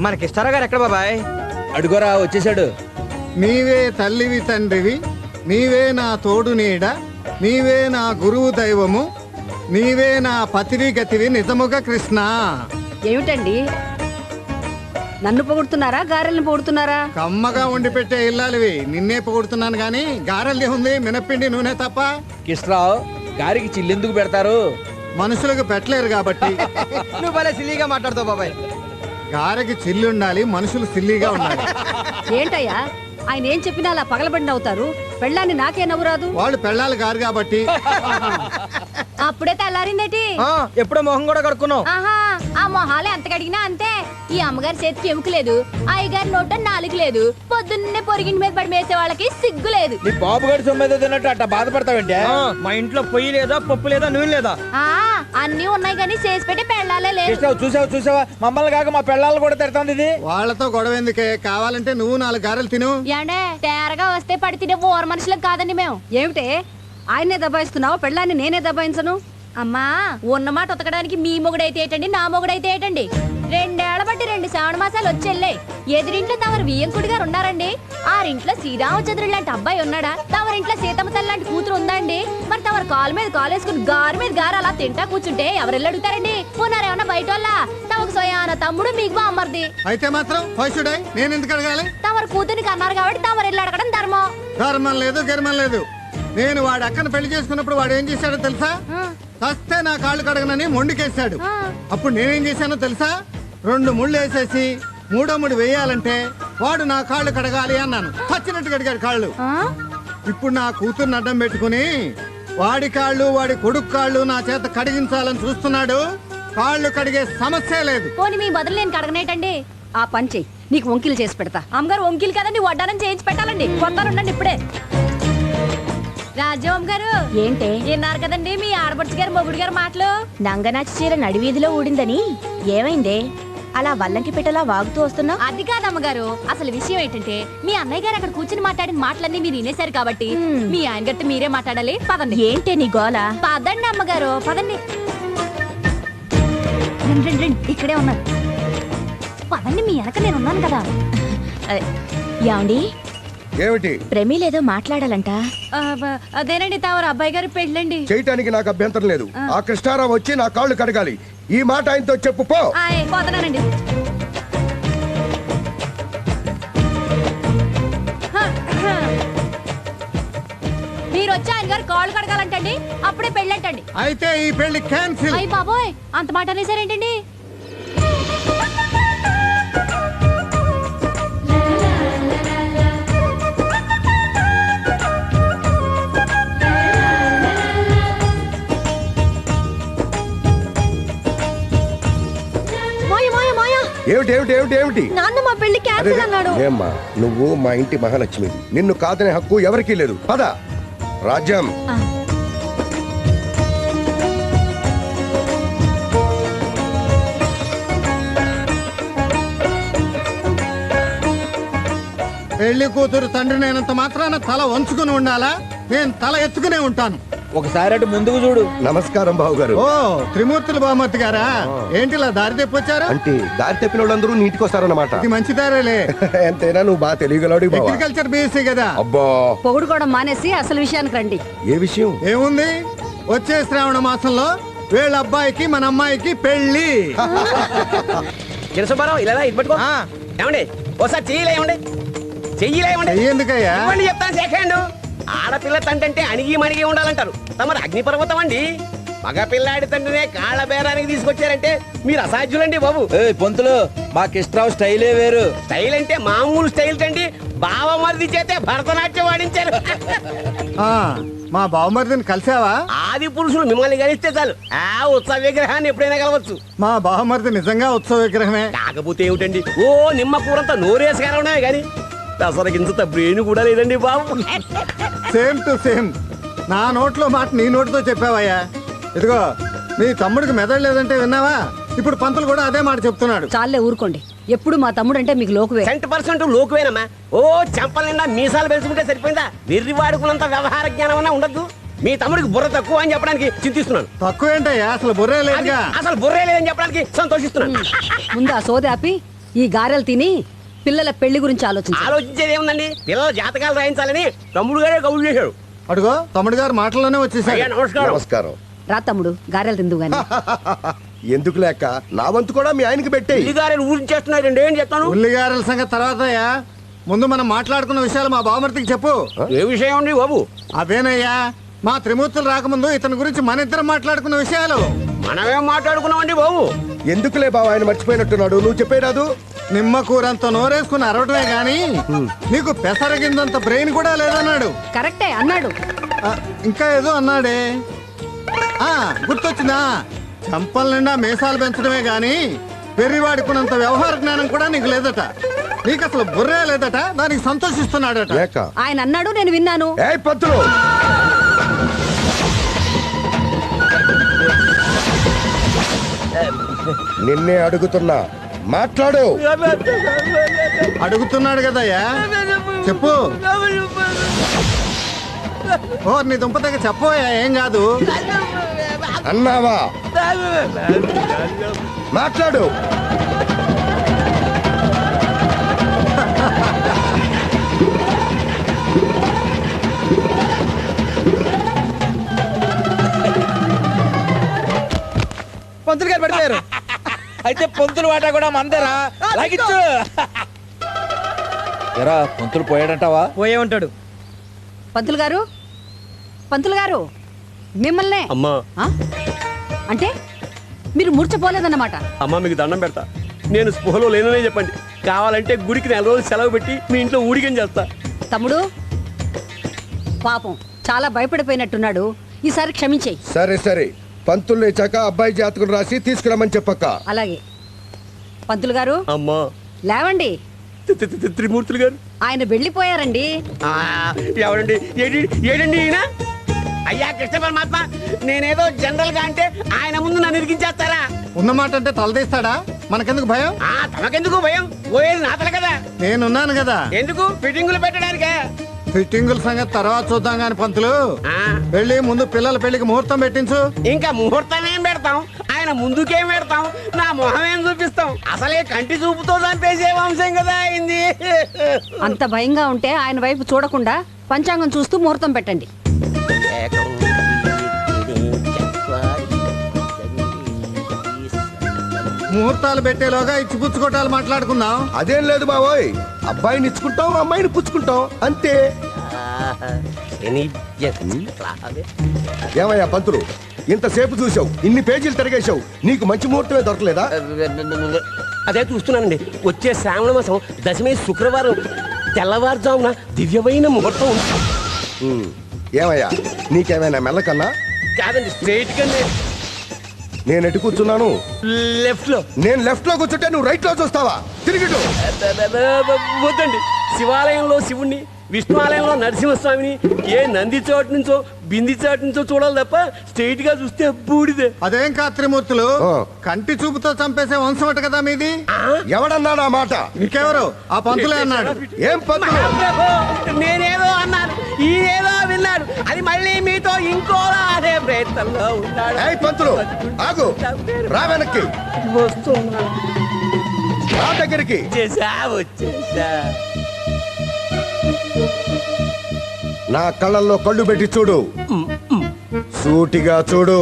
మనకి ఇస్తారా గారు ఎక్కడ బాబాయ్? అడుగోరా వచ్చేసాడు. నీవే తల్లివి తండ్రివి, నీవే నా తోడు నీడ, నీవే నా గురువు దైవము, నీవే నా పతివి గతివి నిజముగా కృష్ణ. ఏమిటండి, నన్ను పొగుడుతున్నారా గారెల్ని పొగుడుతున్నారా? కమ్మగా వండి పెట్టే ఇల్లాలివి, నిన్నే పొగుడుతున్నాను గాని గారెల్ది ఉంది మినప్పిండి నూనె తప్ప. కిష్ట్రావు గారికి చిల్లెందుకు పెడతారు? మనుషులకు పెట్టలేరు కాబట్టి. నువ్వు భలే సిల్లీగా మాట్లాడుతావు బాబాయ్. గారెకి చిల్లు ఉండాలి, మనుషులు సిల్లిగా ఉండాలి. ఏంటయ్యా ఆయన ఏం చెప్పినా అలా పగలబడి నవ్వుతారు? పెళ్ళాన్ని నాకే నవ్వు రాదు. వాళ్ళు పెళ్ళాలి గారు కాబట్టి. అప్పుడే తెల్లారిందేటి? ఎప్పుడో మొహం కూడా కడుక్కున్నావు. ఆహా, ఆ మొహాలు ఎంత కడిగినా అంతే. ఈ అమ్మగారి చేతికి ఎముక లేదు, అయ్యగారి నోట నాలుగు లేదు, పొద్దున్నే పొరిగింటి మీద పడి మేసే వాళ్ళకి సిగ్గు లేదు. నీ బాబు గడి సొమ్మెద తిన్నట్టు అట్ట బాధపడతావంటే? మా ఇంట్లో పొయ్యి లేదా, పప్పు లేదా, నూనె లేదా? ఆ అన్నీ ఉన్నాయి కానీ చేసి పెట్టి పెళ్ళాలే లేదు. కిష్ట్రావు చూసావా మమ్మల్ని కాక మా పిల్లలు కూడా తిడతాంది ఇది. వాళ్ళతో గొడవ ఎందుకే, కావాలంటే నువ్వు 4 గారెలు తిను. ఏండే తేరగా వస్తే పడి తినే ఓర మనుషులకు కాదండి మేము. ఏమిటే ఆయనే దబాయిస్తున్నావు, పెళ్ళాన్ని నేనే దబాయించను. అమ్మా ఉన్నమాట ఉతకడానికి మీ మొగుడైతే ఏటండి, నా మొగుడైతే ఏటండి? 2 ఏళ్ల బట్టి 2 శ్రావణ మాసాలు వచ్చెళ్ళాయి. ఎదురింట్లో తమరు వియ్యంకుడి గారు ఉన్నారండి. ఆరింట్లో శ్రీరామచంద్రుడు లాంటి అబ్బాయి ఉన్నాడా? తమరింట్లో సీతమ్మ తల్లి లాంటి కూతురు ఉందండి. మరి తమరు కాలు మీద కాలేసుకుని గారు మీద గారు అలా తింటా కూర్చుంటే ఎవరెళ్ళి అడుగుతారండి? ఉన్నారేమన్నా బయట వాళ్ళ? తమకు స్వయాన తమ్ముడు మీకు బామ్మర్ది. అయితే మాత్రం ఫైసుడై నేను ఎందుకు అడగాలి? తమరు కూతురికి అన్నారు కాబట్టి తమరు వెళ్ళి అడగడం ధర్మం. ధర్మం లేదు గర్మం లేదు. నేను వాడి అక్కను పెళ్లి చేసుకున్నప్పుడు వాడు ఏం చేశాడో తెలుసా? చస్తే నా కాళ్ళు కడగనని మొండికేశాడు. అప్పుడు నేనేం చేశానో తెలుసా? 2 ముళ్ళు వేసేసి 3వ ముడి వేయాలంటే వాడు నా కాళ్ళు కడగాలి అన్నాను. చచ్చినట్టు కడిగాడు కాళ్ళు. ఇప్పుడు నా కూతుర్ని అడ్డం పెట్టుకుని వాడి కాళ్ళు వాడి కొడుకు కాళ్ళు నా చేత కడిగించాలని చూస్తున్నాడు. కాళ్ళు కడిగే సమస్య లేదు. పోనీ మీ బదులు నేను కడగనేటండి. ఆ పని చెయ్యి, నీకు వంకిలు చేసి పెడతా. అమ్మగారు వంకీలు కదండి, వడ్డానం చేయించి పెట్టాలండి. కొందరుండండి ఇప్పుడే. రాజ్యం గారు ఏంటే విన్నారు కదండి మీ ఆడపడుచు గారు మొగుడు గారు మాటలు. నంగనాచి చీర నడివీధిలో ఊడిందని ఏమైందే? అలా వల్లంకి పెట్టలా వాగుతూ వస్తున్నావు? అది కాదమ్మగారు, అసలు విషయం ఏంటంటే మీ అన్నయ్య గారు అక్కడ కూర్చుని మాట్లాడిన మాటలన్నీ మీరు వినేశారు కాబట్టి మీ ఆయన గారితో మీరే మాట్లాడాలి. పదండి. ఏంటే నీ గోల? పదండి అమ్మగారు పదండి. రండి రండి రండి, ఇక్కడే ఉన్నారు. పదండి, మీ వెనక నేను ఉన్నాను కదా. యాండి ఏమిటి? ప్రమీలేదో మాట్లాడాలంట. అదేనండి తమరు అబ్బాయి గారి పెళ్ళండి. చేయటానికి నాకు అభ్యంతరం లేదు. ఆ కృష్ణారావు వచ్చి నా కాళ్ళు కడగాలి. ఈ మాట ఆయనతో చెప్పు పో. పోతున్నానండి. మీరు వచ్చి ఆయన గారు కాళ్ళు కడగాలంటండి, అప్పుడే పెళ్ళంటండి. అయితే ఈ పెళ్లి క్యాన్సిల్. అయ్యి బాబోయ్, అంత మాట అనేసారేంటండి? ఏమిటి ఏమిటి ఏమిటి ఏమిటి? నాన్న మా పెళ్లి క్యాన్సిల్ అన్నాడు. ఏమ్మా, నువ్వు మా ఇంటి మహాలక్ష్మి, నిన్ను కాదనే హక్కు ఎవరికీ లేదు. పద రాజ్యం. పెళ్లి కూతురు తండ్రి నేనంత మాత్రాన తల వంచుకుని ఉండాలా? నేను తల ఎత్తుకునే ఉంటాను. ఒకసారి అటు ముందుకు చూడు. నమస్కారం బాబు గారు. ఓ త్రిమూర్తులు బామర్తి గారా? ఏంటి ఇలా దారి తెప్పొచ్చారు? అంటే దారి తప్పిన వాళ్ళందరూ నీటికి వస్తారన్నమాట. ఇది మంచి దారేలే. ఎంతైనా నువ్వు బాగా తెలియగలడు. అగ్రికల్చర్ బీఎస్సీ కదా. అబ్బా, పొగుడుకోవడం మానేసి అసలు విషయానికి రండి. ఏ విషయం? ఏముంది, వచ్చే శ్రావణ మాసంలో వీళ్ళ అబ్బాయికి మన అమ్మాయికి పెళ్లి. చిరసుబ్బారావు ఇలా ఇది పట్టుకో. ఏమండి ఒకసారి చెయ్యలేమండి, చెయ్యలేమండి. ఎందుకయ్యా? చెప్తాను సేకండు. ఆడపిల్ల తంటే అణిగి మణిగి ఉండాలంటారు. తమరు అగ్నిపర్వతం అండి. మగ పిల్లాడి తండ్రినే కాళ్ళ బేరానికి తీసుకొచ్చారంటే మీరు అసాధ్యులండి బాబు. పొంతులు మా కిష్ట్రావు స్టైలే వేరు. స్టైల్ అంటే మామూలు స్టైల్ కండి. బావమరిది చేతే భరతనాట్యం వాడించారు. మా బావమరిదిని కలిసావా? ఆది పురుషులు మిమ్మల్ని కలిస్తే చాలు ఆ ఉత్సవ విగ్రహాన్ని ఎప్పుడైనా కలవచ్చు. మా బావమరిది నిజంగా ఉత్సవ విగ్రహమే. కాకపోతే ఏమిటండి, ఓ నిమ్మ కూరంతా నోరేసుకరవడమే గాని దసరకింత బ్రెయిన్ కూడా లేదండి బాబు. Same to same. నా నోట్లో మాట నీ నోటితో చెప్పావయ్యా. ఇదిగో మీ తమ్ముడికి మెదడు లేదంటే విన్నావా? ఇప్పుడు పంతులు కూడా అదే మాట చెప్తున్నాడు. చాలే ఊరుకోండి, ఎప్పుడు మా తమ్ముడు అంటే మీకు లోకువే. 100% లోకువేనమ్మా. ఓ చెంపల నిండా మీసాలు పెంచుకుంటే సరిపోయిందా? వెర్రి వాడుకున్నంత వ్యవహార జ్ఞానం అన్నా ఉండద్దు. మీ తమ్ముడికి బుర్ర తక్కువ అని చెప్పడానికి చింతిస్తున్నాను. తక్కువేంటయ్యా, అసలు బుర్రే లేదుగా. అసలు బుర్రే లేదని చెప్పడానికి సంతోషిస్తున్నాను. ముందు ఆ సోది ఆపి ఈ గారెలు తిని పిల్లల పెళ్లి గురించి ఆలోచించు. ఆలోచించేది ఏముందండి, పిల్లల జాతకాలు రాయించాలని తమ్ముడు గారే కబురు చేశాడు. అడుగో తమ్ముడు గారు మాటల్లోనే అయ్యా వచ్చేసాడు. నమస్కారం. నమస్కారం. రా తమ్ముడు, గారెలు తిందు గాని. ఎందుకు లేక నా వంతు కూడా మీ ఆయనకి పెట్టే. ఈ గారెలు ఊరించి చేస్తున్నారండి, ఏం చెప్తాను. ఉల్లిగారెల సంగతి తర్వాతయ్యా, ముందు మనం మాట్లాడుకున్న విషయాలు మా బావమర్తికి చెప్పు. ఏ విషయం అండి బాబు? అవేనయ్యా, మా త్రిమూర్తులు రాకముందు ఇతని గురించి మన ఇద్దరం మాట్లాడుకున్న విషయాలు. మనమేం మాట్లాడుకున్నామండి బాబు? ఎందుకులే బావ, ఆయన మర్చిపోయినట్టున్నాడు. నువ్వు చెప్పేరాదు. నిమ్మ కూరంత నోరేసుకుని అరవటమే గాని నీకు పెసరగిందంత బ్రెయిన్ కూడా లేదన్నాడు. కరెక్టే అన్నాడు. ఇంకా ఏదో అన్నాడే, గుర్తొచ్చిందా? చంపల నిండా మీసాలు పెంచడమే గాని పెరివాడుకున్నంత వ్యవహార జ్ఞానం కూడా నీకు లేదట. నీకు అసలు బుర్రే లేదట, దానికి సంతోషిస్తున్నాడట. లేక ఆయన అన్నాడు, నేను విన్నాను. ఏయ్ పంతులు, నిన్నే అడుగుతున్నా, మాట్లాడు. అడుగుతున్నాడు కదయ్యా, చెప్పు. ఓ నీ దుంప దగ్గర చెప్పోయా, ఏం కాదు. అన్నావా? మాట్లాడు. పంతులు గారు పడిపోయారు. అయితే పంతులు వాటా కూడా మందరా లాగిచ్చు. ఎరా పంతులు పోయాడంటావా? పోయే ఉంటాడు. పంతులు గారు, పంతులు గారు, మిమ్మల్నే. అమ్మా ఆ? అంటే మీరు మూర్చపోలేదన్నమాట. అమ్మా మీకు దండం పెడతా, నేను స్పృహలో లేననే చెప్పండి. కావాలంటే గుడికి 4 రోజులు సెలవు పెట్టి మీ ఇంట్లో ఊడికని చేస్తా. తమ్ముడు పాపం చాలా భయపడిపోయినట్టున్నాడు, ఈసారి క్షమించేయి. సరే సరే, పంతులు లేచాక అబ్బాయి జాతకం రాసి తీసుకురమ్మని చెప్పక్క. అలాగే. పంతులు గారు అమ్మా లేవండి, త్రిమూర్తులు గారు ఆయన వెళ్ళిపోయారండి. ఎవరండి? ఏడండి ఈయన? అయ్యా కృష్ణ పరమాత్మ, నేనేదో జనరల్ గా అంటే ఆయన ముందు నన్ను ఇరికించేస్తారా? ఉన్నమాట అంటే తలదీస్తాడా? మనకెందుకు భయం? తమకెందుకు భయం? పోయేది నాతల కదా. నేనున్నాను కదా. ఎందుకు? ఫిట్టింగులు పెట్టడానికే. ఫిట్టింగుల సంగతి తర్వాత చూద్దాం గాని పంతులు, ఆ, వెళ్ళి ముందు పిల్లల పెళ్లికి ముహూర్తం పెట్టించు. ఇంకా ముహూర్తం ఏం పెడతాం? ఆయన ముందుకేం పెడతాం? నా మొహం ఏం చూపిస్తాం? అసలే కంటి చూపుతో చంపేసే వంశం కదా అయింది. అంత భయంగా ఉంటే ఆయన వైపు చూడకుండా పంచాంగం చూస్తూ ముహూర్తం పెట్టండి. ముహూర్తాలు పెట్టేలోగా ఇచ్చిపుచ్చుకోటాలు మాట్లాడుకుందాం. అదేం లేదు బావోయ్, అబ్బాయిని ఇచ్చుకుంటాం, అమ్మాయిని పుచ్చుకుంటాం, అంతే. ఏమయ్యా పంతులు, ఇంతసేపు చూసావు, ఇన్ని పేజీలు తిరిగేశావు, నీకు మంచి ముహూర్తమే దొరకలేదా? అదే చూస్తున్నానండి, వచ్చే శ్రావణ మాసం దశమి శుక్రవారం తెల్లవారుజామున దివ్యమైన ముహూర్తం ఉంది. ఏమయ్యా, నీకేమైనా మెల్లకన్నా? కాదండి, స్ట్రైట్ గా నేను ఎటు కూర్చున్నాను? లెఫ్ట్ లో. నేను లెఫ్ట్ లో కూర్చుంటే నువ్వు రైట్ లో చూస్తావా? తిరిగిటు. వద్దండి, శివాలయంలో శివుణ్ణి, విష్ణు ఆలయంలో నరసింహస్వామిని, ఏ నంది చోటు నుంచో బింది చోటు నుంచో చూడాలి తప్ప స్ట్రైట్ గా చూస్తే బూడిదే. అదేం కాదు త్రిమూర్తులు, ఆ. కంటి చూపుతో చంపేసే వంశం అట కదా మీది. ఎవడన్నాడు ఆ మాట? ఇంకెవరు? ఆ పంతులే అన్నాడు. ఏం పంతులు? మహాప్రభు, నేనేదో అన్నాను, ఈయనేదో విన్నాడు, అది మళ్ళీ మీతో ఇంకోలా అదే ప్రయత్నంలో ఉన్నాడు. ఏయ్ పంతులు, ఆగు, రా వెనక్కి, వస్తున్నా. నా దగ్గరికి. వచ్చేసా. నా కళ్ళల్లో కళ్ళు పెట్టి చూడు, సూటిగా చూడు,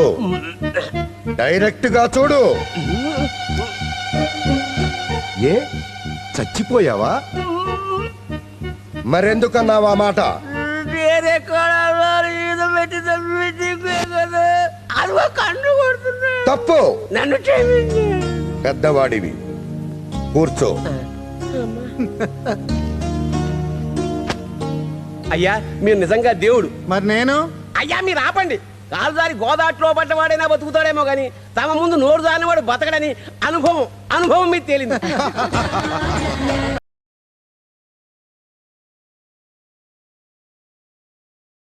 డైరెక్ట్ గా చూడు. ఏ చచ్చిపోయావా? మరెందుకన్నావా మాట? వేరే కోడలు పెట్టి అది కన్ను కొడుతున్నా. తప్పు. నన్ను క్షమించు. పెద్దవాడివి, కూర్చో. అయ్యా మీరు నిజంగా దేవుడు. మరి నేను? అయ్యా మీరు ఆపండి. కాలుదారి గోదాట్లో పడ్డవాడైనా బతుకుతాడేమో గాని తమ ముందు నోరు దానివాడు బతకడని అనుభవం మీద తేలింది.